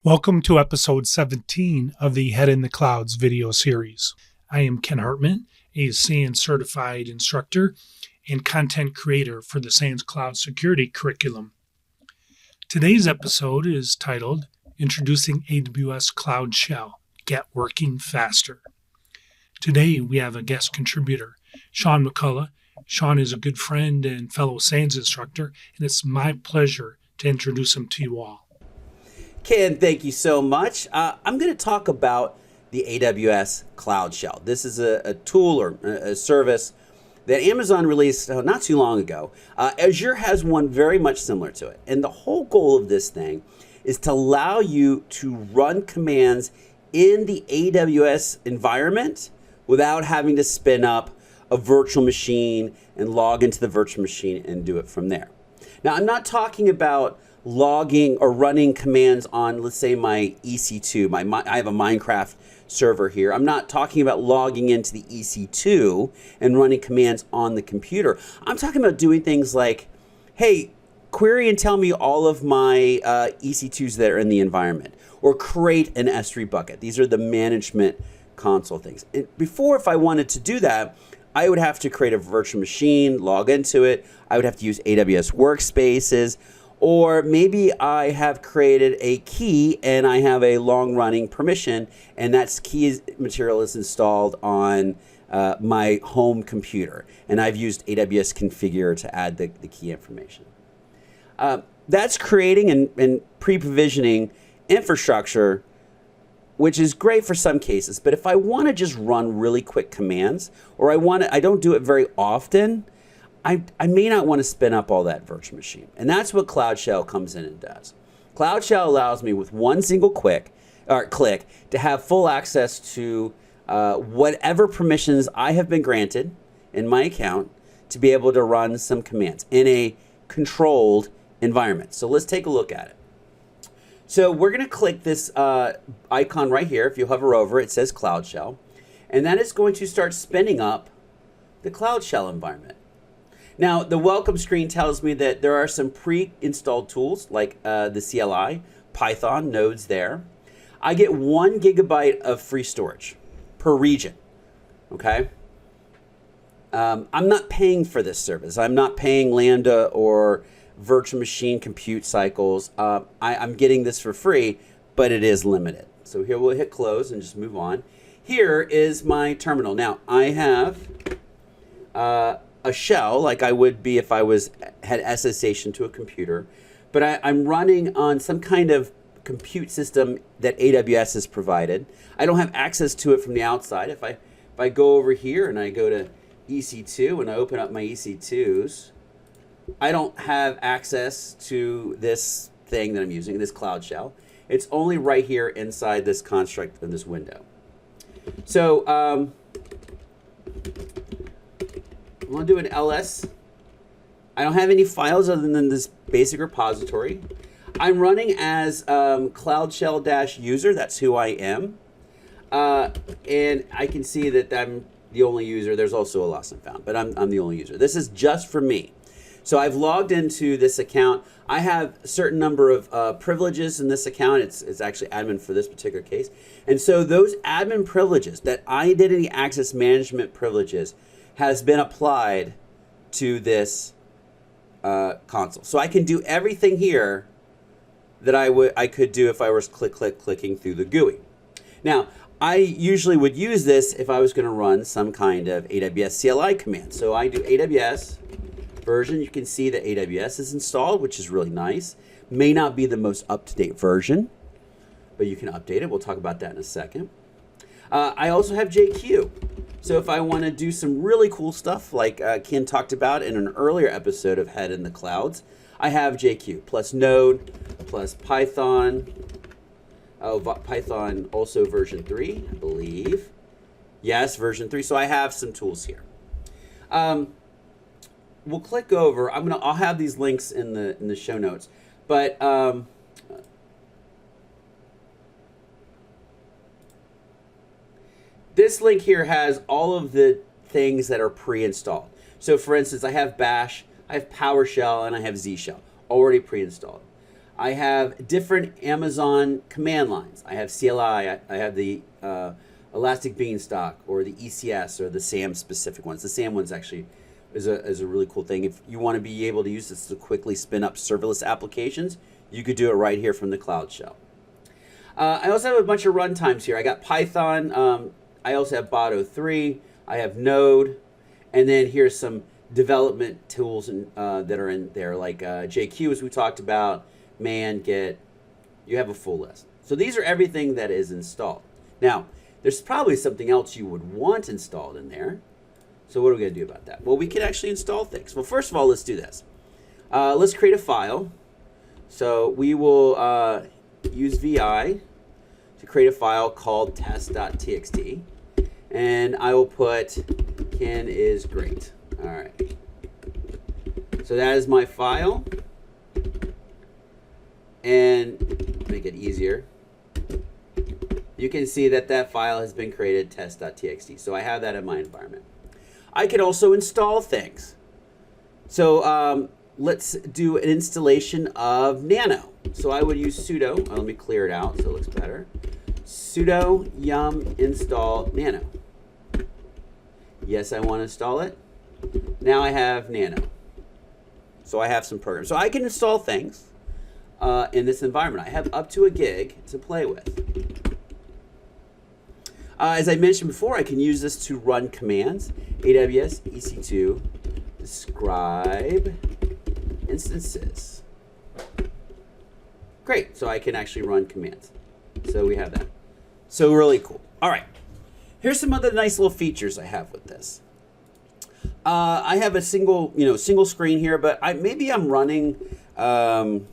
Welcome to episode 17 of the Head in the Clouds video series. I am Ken Hartman, a SANS certified instructor and content creator for the SANS Cloud Security curriculum. Today's episode is titled Introducing AWS CloudShell, Get Working Faster. Today we have a guest contributor, Shaun McCullough. Shaun is a good friend and fellow SANS instructor, and it's my pleasure to introduce him to you all. Ken, thank you so much. I'm going to talk about the AWS CloudShell. This is a tool or a service that Amazon released not too long ago. Azure has one very much similar to it. And the whole goal of this thing is to allow you to run commands in the AWS environment without having to spin up a virtual machine and log into the virtual machine and do it from there. Now, I'm not talking about logging or running commands on, let's say, my EC2. I have a Minecraft server here. I'm not talking about logging into the EC2 and running commands on the computer. I'm talking about doing things like, hey, query and tell me all of my EC2s that are in the environment, or create an S3 bucket. These are the management console things. Before, if I wanted to do that, I would have to create a virtual machine, log into it. I would have to use AWS workspaces. Or maybe I have created a key and I have a long-running permission, and that key material is installed on my home computer. And I've used AWS Configure to add the key information. That's creating and pre-provisioning infrastructure, which is great for some cases. But if I want to just run really quick commands, or I don't do it very often, I may not want to spin up all that virtual machine. And that's what CloudShell comes in and does. CloudShell allows me with one single click to have full access to whatever permissions I have been granted in my account to be able to run some commands in a controlled environment. So let's take a look at it. So we're going to click this icon right here. If you hover over it, it says CloudShell. And that is going to start spinning up the CloudShell environment. Now, the welcome screen tells me that there are some pre-installed tools like the CLI, Python, nodes there. I get 1 gigabyte of free storage per region, okay? I'm not paying for this service. I'm not paying Lambda or virtual machine compute cycles. I'm getting this for free, but it is limited. So here we'll hit close and just move on. Here is my terminal. Now, I have a shell like I would be if I had SSH into a computer, but I'm running on some kind of compute system that AWS has provided. I don't have access to it from the outside. If I go over here and I go to EC2 and I open up my EC2s, I don't have access to this thing that I'm using, this CloudShell. It's only right here inside this construct of this window. So I'm going to do an ls. I don't have any files other than this basic repository. I'm running as CloudShell-user. That's who I am. And I can see that I'm the only user. There's also a lost and found, but I'm the only user. This is just for me. So I've logged into this account. I have a certain number of privileges in this account. It's actually admin for this particular case. And so those admin privileges, that identity access management privileges, has been applied to this console. So I can do everything here that I could do if I was clicking through the GUI. Now, I usually would use this if I was going to run some kind of AWS CLI command. So I do AWS version. You can see that AWS is installed, which is really nice. May not be the most up-to-date version, but you can update it. We'll talk about that in a second. I also have JQ. So if I want to do some really cool stuff like Ken talked about in an earlier episode of Head in the Clouds, I have JQ plus Node plus Python. Oh, Python also version 3, I believe. Yes, version 3. So I have some tools here. We'll click over. I'll have these links in the show notes, but this link here has all of the things that are pre-installed. So for instance, I have Bash, I have PowerShell, and I have Z Shell already pre-installed. I have different Amazon command lines. I have CLI, I have the Elastic Beanstalk, or the ECS, or the SAM specific ones. The SAM ones actually is a really cool thing. If you want to be able to use this to quickly spin up serverless applications, you could do it right here from the CloudShell. I also have a bunch of runtimes here. I got Python. I also have Bot03. I have Node. And then here's some development tools that are in there, like JQ, as we talked about, man, Git. You have a full list. So these are everything that is installed. Now, there's probably something else you would want installed in there. So what are we going to do about that? Well, we can actually install things. Well, first of all, let's do this. Let's create a file. So we will use VI to create a file called test.txt. And I will put Ken is great. All right. So that is my file. And to make it easier, you can see that that file has been created, test.txt. So I have that in my environment. I can also install things. So let's do an installation of Nano. So I would use sudo. Let me clear it out so it looks better. Sudo yum install Nano. Yes, I want to install it. Now I have Nano. So I have some programs. So I can install things in this environment. I have up to a gig to play with. As I mentioned before, I can use this to run commands. AWS EC2 describe instances. Great, so I can actually run commands. So we have that. So really cool. All right, here's some other nice little features I have with this. I have a single screen here, but maybe I'm running, tail.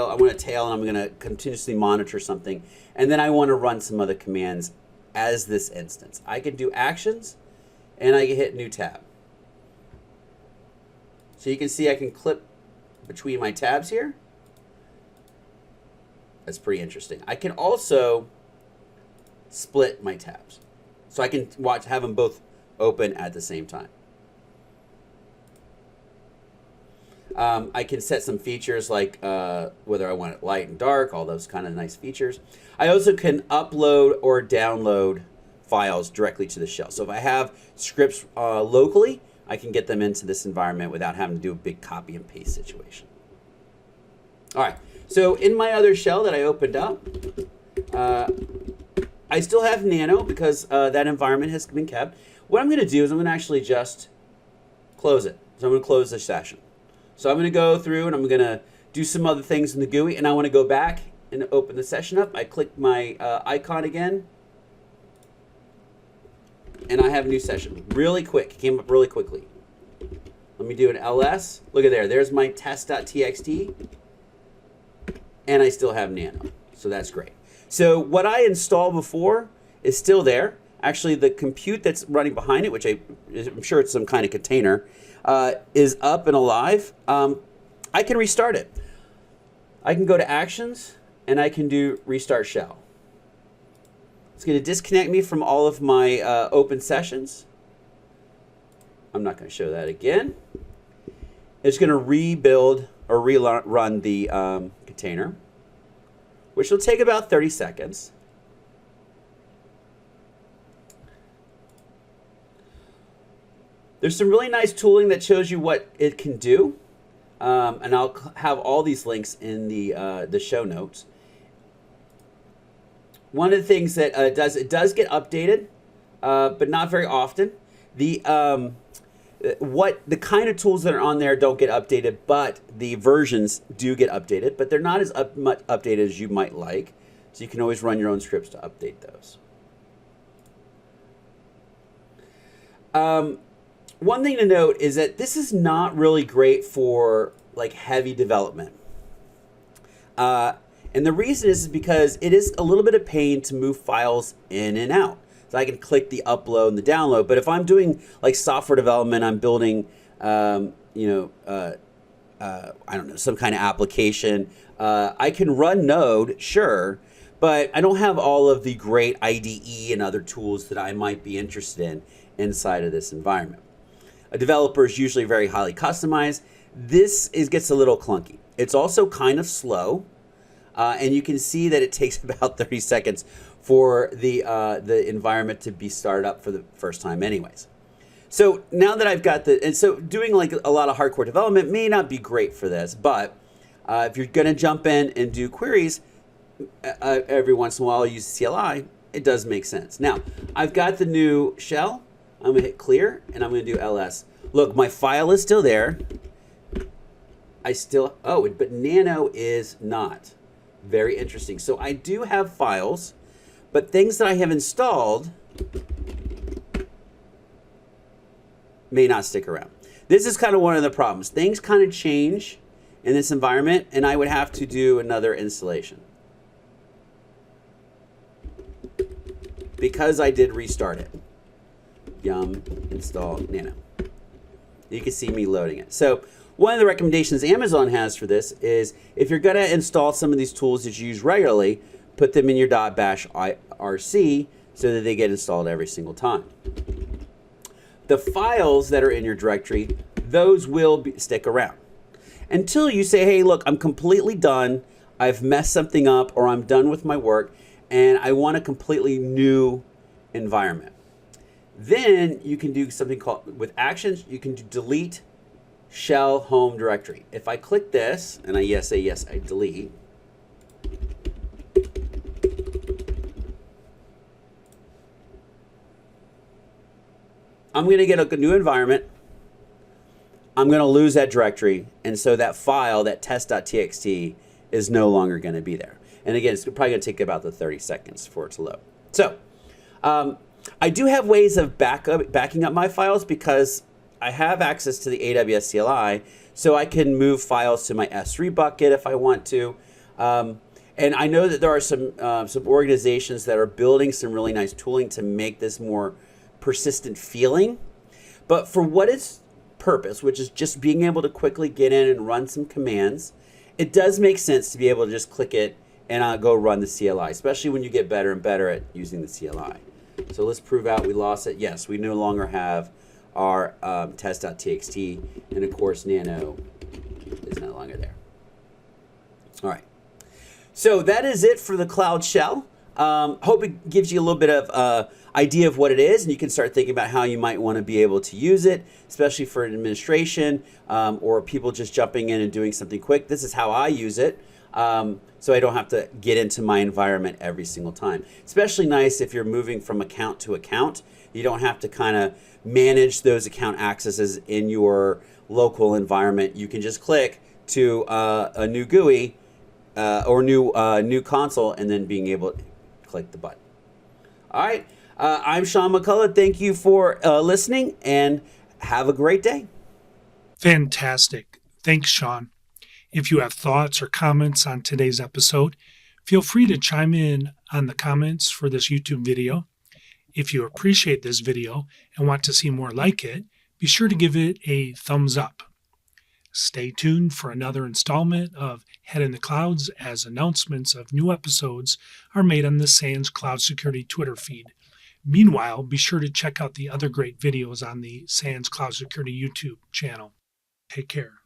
I want a tail, and I'm going to continuously monitor something, and then I want to run some other commands as this instance. I can do actions, and I can hit new tab. So you can see I can clip between my tabs here. That's pretty interesting. I can also split my tabs, so I can have them both open at the same time. I can set some features like whether I want it light and dark, all those kind of nice features. I also can upload or download files directly to the shell. So if I have scripts locally, I can get them into this environment without having to do a big copy and paste situation. All right, so in my other shell that I opened up, I still have Nano because that environment has been kept. What I'm going to do is I'm going to actually just close it. So I'm going to close the session. So I'm going to go through and I'm going to do some other things in the GUI, and I want to go back and open the session up. I click my icon again, and I have a new session. Really quick. It came up really quickly. Let me do an ls. Look at there. There's my test.txt, and I still have Nano. So that's great. So what I installed before is still there. Actually, the compute that's running behind it, which I'm sure it's some kind of container, is up and alive. I can restart it. I can go to actions, and I can do restart shell. It's going to disconnect me from all of my open sessions. I'm not going to show that again. It's going to rebuild or rerun the container, which will take about 30 seconds. There's some really nice tooling that shows you what it can do, and I'll have all these links in the show notes. One of the things that it does get updated, but not very often. The kind of tools that are on there don't get updated, but the versions do get updated, but they're not as much updated as you might like. So you can always run your own scripts to update those. One thing to note is that this is not really great for like heavy development. And the reason is because it is a little bit of pain to move files in and out. So I can click the upload and the download. But if I'm doing like software development, I'm building, I don't know, some kind of application. I can run Node, sure, but I don't have all of the great IDE and other tools that I might be interested in inside of this environment. A developer is usually very highly customized. this gets a little clunky. It's also kind of slow, and you can see that it takes about 30 seconds for the environment to be started up for the first time anyways. So now that I've got and so doing like a lot of hardcore development may not be great for this, but if you're gonna jump in and do queries every once in a while, use CLI, it does make sense. Now, I've got the new shell. I'm gonna hit clear and I'm gonna do ls. Look, my file is still there. But nano is not. Very interesting. So I do have files, but things that I have installed may not stick around. This is kind of one of the problems. Things kind of change in this environment, and I would have to do another installation because I did restart it. Yum, install nano. You can see me loading it. So one of the recommendations Amazon has for this is if you're going to install some of these tools that you use regularly, put them in your .bash rc so that they get installed every single time. The files that are in your directory, those will stick around until you say, hey, look, I'm completely done. I've messed something up, or I'm done with my work and I want a completely new environment. Then you can do something called, with actions, you can do delete shell home directory. If I click this and I say yes, I delete. I'm going to get a new environment. I'm going to lose that directory. And so that file, that test.txt, is no longer going to be there. And again, it's probably going to take about 30 seconds for it to load. So I do have ways of backing up my files because I have access to the AWS CLI, so I can move files to my S3 bucket if I want to. And I know that there are some organizations that are building some really nice tooling to make this more persistent feeling. But for what its purpose, which is just being able to quickly get in and run some commands, it does make sense to be able to just click it and go run the CLI, especially when you get better and better at using the CLI. So let's prove out we lost it. Yes, we no longer have our test.txt, and of course nano is no longer there. All right, so that is it for the Cloud Shell. Hope it gives you a little bit of idea of what it is, and you can start thinking about how you might want to be able to use it, especially for administration or people just jumping in and doing something quick. This is how I use it, so I don't have to get into my environment every single time. Especially nice if you're moving from account to account. You don't have to kind of manage those account accesses in your local environment. You can just click to a new GUI or new console, and then being able to click the button. All right, I'm Shaun McCullough. Thank you for listening, and have a great day. Fantastic. Thanks, Shaun. If you have thoughts or comments on today's episode, feel free to chime in on the comments for this YouTube video. If you appreciate this video and want to see more like it, be sure to give it a thumbs up. Stay tuned for another installment of Head in the Clouds as announcements of new episodes are made on the SANS Cloud Security Twitter feed. Meanwhile, be sure to check out the other great videos on the SANS Cloud Security YouTube channel. Take care.